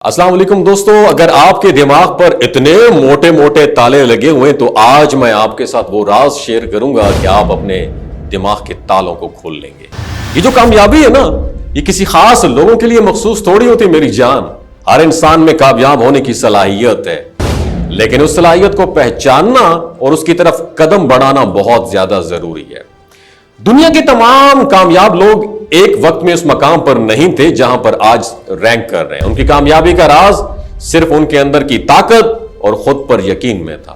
السلام علیکم دوستو، اگر آپ کے دماغ پر اتنے موٹے موٹے تالے لگے ہوئے تو آج میں آپ کے ساتھ وہ راز شیئر کروں گا کہ آپ اپنے دماغ کے تالوں کو کھول لیں گے۔ یہ جو کامیابی ہے نا، یہ کسی خاص لوگوں کے لیے مخصوص تھوڑی ہوتی میری جان۔ ہر انسان میں کامیاب ہونے کی صلاحیت ہے، لیکن اس صلاحیت کو پہچاننا اور اس کی طرف قدم بڑھانا بہت زیادہ ضروری ہے۔ دنیا کے تمام کامیاب لوگ ایک وقت میں اس مقام پر نہیں تھے جہاں پر آج رینک کر رہے ہیں۔ ان کی کامیابی کا راز صرف ان کے اندر کی طاقت اور خود پر یقین میں تھا۔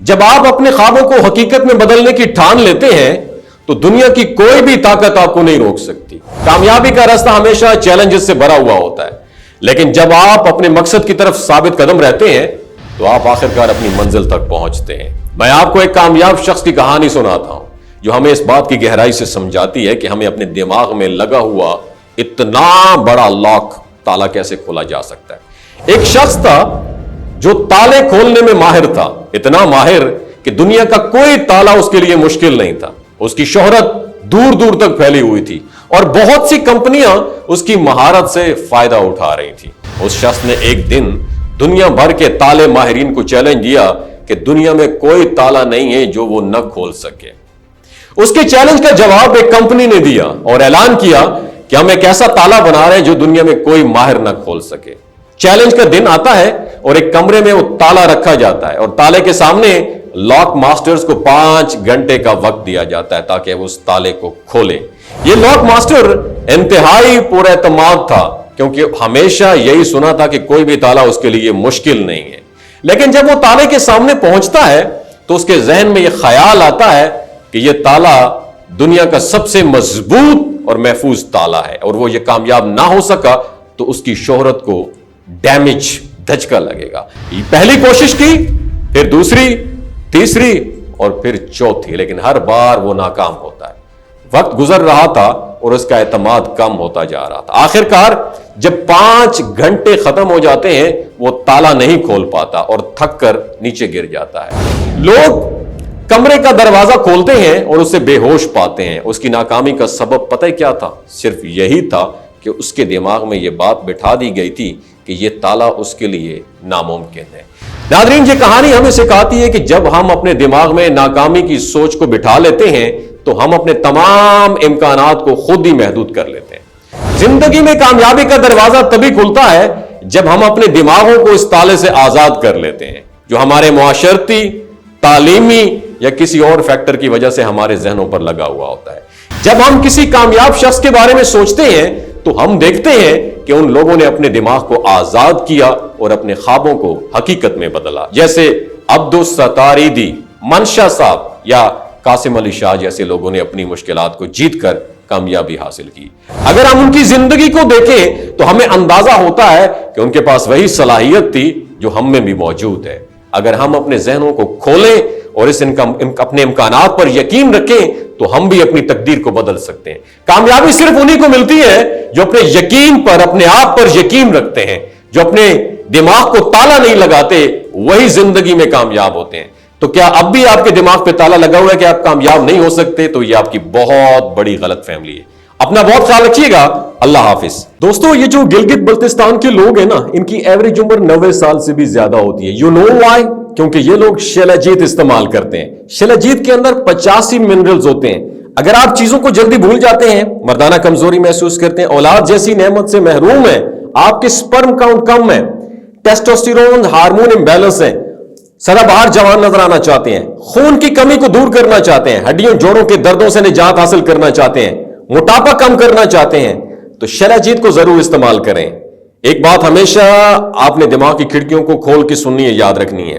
جب آپ اپنے خوابوں کو حقیقت میں بدلنے کی ٹھان لیتے ہیں تو دنیا کی کوئی بھی طاقت آپ کو نہیں روک سکتی۔ کامیابی کا راستہ ہمیشہ چیلنجز سے بھرا ہوا ہوتا ہے، لیکن جب آپ اپنے مقصد کی طرف ثابت قدم رہتے ہیں تو آپ آخرکار اپنی منزل تک پہنچتے ہیں۔ میں آپ کو ایک کامیاب شخص کی کہانی سناتا ہوں جو ہمیں اس بات کی گہرائی سے سمجھاتی ہے کہ ہمیں اپنے دماغ میں لگا ہوا اتنا بڑا لاک تالا کیسے کھولا جا سکتا ہے۔ ایک شخص تھا جو تالے کھولنے میں ماہر تھا، اتنا ماہر کہ دنیا کا کوئی تالا اس کے لیے مشکل نہیں تھا۔ اس کی شہرت دور دور تک پھیلی ہوئی تھی اور بہت سی کمپنیاں اس کی مہارت سے فائدہ اٹھا رہی تھی۔ اس شخص نے ایک دن دنیا بھر کے تالے ماہرین کو چیلنج دیا کہ دنیا میں کوئی تالا نہیں ہے جو وہ نہ کھول سکے۔ اس کے چیلنج کا جواب ایک کمپنی نے دیا اور اعلان کیا کہ ہم ایک ایسا تالا بنا رہے ہیں جو دنیا میں کوئی ماہر نہ کھول سکے۔ چیلنج کا دن آتا ہے اور ایک کمرے میں وہ تالا رکھا جاتا ہے اور تالے کے سامنے لاک ماسٹرز کو 5 گھنٹے کا وقت دیا جاتا ہے تاکہ وہ اس تالے کو کھولے۔ یہ لاک ماسٹر انتہائی پر اعتماد تھا کیونکہ ہمیشہ یہی سنا تھا کہ کوئی بھی تالا اس کے لیے مشکل نہیں ہے، لیکن جب وہ تالے کے سامنے پہنچتا ہے تو اس کے ذہن میں یہ خیال آتا ہے کہ یہ تالا دنیا کا سب سے مضبوط اور محفوظ تالا ہے اور وہ یہ کامیاب نہ ہو سکا تو اس کی شہرت کو ڈیمیج دھچکا لگے گا۔ یہ پہلی کوشش کی، پھر دوسری، تیسری اور پھر چوتھی، لیکن ہر بار وہ ناکام ہوتا ہے۔ وقت گزر رہا تھا اور اس کا اعتماد کم ہوتا جا رہا تھا۔ آخرکار جب 5 گھنٹے ختم ہو جاتے ہیں وہ تالا نہیں کھول پاتا اور تھک کر نیچے گر جاتا ہے۔ لوگ کمرے کا دروازہ کھولتے ہیں اور اسے بے ہوش پاتے ہیں۔ اس کی ناکامی کا سبب پتہ کیا تھا؟ صرف یہی تھا کہ اس کے دماغ میں یہ بات بٹھا دی گئی تھی کہ یہ تالا اس کے لیے ناممکن ہے۔ ناظرین، یہ کہانی ہمیں سکھاتی ہے کہ جب ہم اپنے دماغ میں ناکامی کی سوچ کو بٹھا لیتے ہیں تو ہم اپنے تمام امکانات کو خود ہی محدود کر لیتے ہیں۔ زندگی میں کامیابی کا دروازہ تبھی کھلتا ہے جب ہم اپنے دماغوں کو اس تالے سے آزاد کر لیتے ہیں جو ہمارے معاشرتی، تعلیمی یا کسی اور فیکٹر کی وجہ سے ہمارے ذہنوں پر لگا ہوا ہوتا ہے۔ جب ہم کسی کامیاب شخص کے بارے میں سوچتے ہیں تو ہم دیکھتے ہیں کہ ان لوگوں نے اپنے دماغ کو آزاد کیا اور اپنے خوابوں کو حقیقت میں بدلا، جیسے عبدالستاریدی، منشا صاحب یا قاسم علی شاہ جیسے لوگوں نے اپنی مشکلات کو جیت کر کامیابی حاصل کی۔ اگر ہم ان کی زندگی کو دیکھیں تو ہمیں اندازہ ہوتا ہے کہ ان کے پاس وہی صلاحیت تھی جو ہم میں بھی موجود ہے۔ اگر ہم اپنے ذہنوں کو کھولیں اور اپنے امکانات پر یقین رکھیں تو ہم بھی اپنی تقدیر کو بدل سکتے ہیں۔ کامیابی صرف انہی کو ملتی ہے جو اپنے یقین پر، اپنے آپ پر یقین رکھتے ہیں، جو اپنے دماغ کو تالا نہیں لگاتے، وہی زندگی میں کامیاب ہوتے ہیں۔ تو کیا اب بھی آپ کے دماغ پہ تالا لگا ہوا ہے کہ آپ کامیاب نہیں ہو سکتے؟ تو یہ آپ کی بہت بڑی غلط فہمی ہے۔ اپنا بہت خیال رکھیے گا۔ اللہ حافظ۔ دوستو، یہ جو گلگت بلتستان کے لوگ ہیں نا، ان کی ایوریج عمر 90 سال سے بھی زیادہ ہوتی ہے۔ You know why؟ کیونکہ یہ لوگ شیلاجیت استعمال کرتے ہیں۔ شیلاجیت کے اندر 85 منرلز ہوتے ہیں۔ اگر آپ چیزوں کو جلدی بھول جاتے ہیں، مردانہ کمزوری محسوس کرتے ہیں، اولاد جیسی نعمت سے محروم ہیں، آپ کے سپرم کاؤنٹ کم ہے، ٹیسٹوسٹیرون ہارمون امبیلنس ہے، سدا بہار جوان نظر آنا چاہتے ہیں، خون کی کمی کو دور کرنا چاہتے ہیں، ہڈیوں جوڑوں کے دردوں سے نجات حاصل کرنا چاہتے ہیں، موٹاپا کم کرنا چاہتے ہیں، تو شیلاجیت کو ضرور استعمال کریں۔ ایک بات ہمیشہ آپ نے دماغ کی کھڑکیوں کو کھول کے سننی ہے، یاد رکھنی ہے،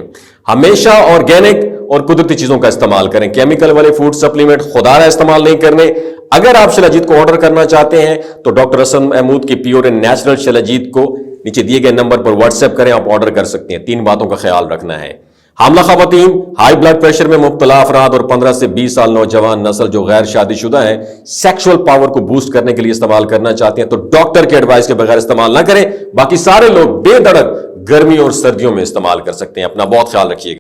ہمیشہ آرگینک اور قدرتی چیزوں کا استعمال کریں۔ کیمیکل والے فوڈ سپلیمنٹ خدارہ استعمال نہیں کرنے۔ اگر آپ شیلاجیت کو آرڈر کرنا چاہتے ہیں تو ڈاکٹر حسن محمود کی پیور اینڈ نیچرل شیلاجیت کو نیچے دیے گئے نمبر پر واٹس ایپ کریں، آپ آرڈر کر سکتے ہیں۔ 3 باتوں کا خیال رکھنا ہے: حاملہ خواتین، ہائی بلڈ پریشر میں مبتلا افراد اور 15 سے 20 سال نوجوان نسل جو غیر شادی شدہ ہیں، سیکشول پاور کو بوسٹ کرنے کے لیے استعمال کرنا چاہتے ہیں تو ڈاکٹر کے ایڈوائس کے بغیر استعمال نہ کریں۔ باقی سارے لوگ بے دھڑک گرمی اور سردیوں میں استعمال کر سکتے ہیں۔ اپنا بہت خیال رکھیے گا۔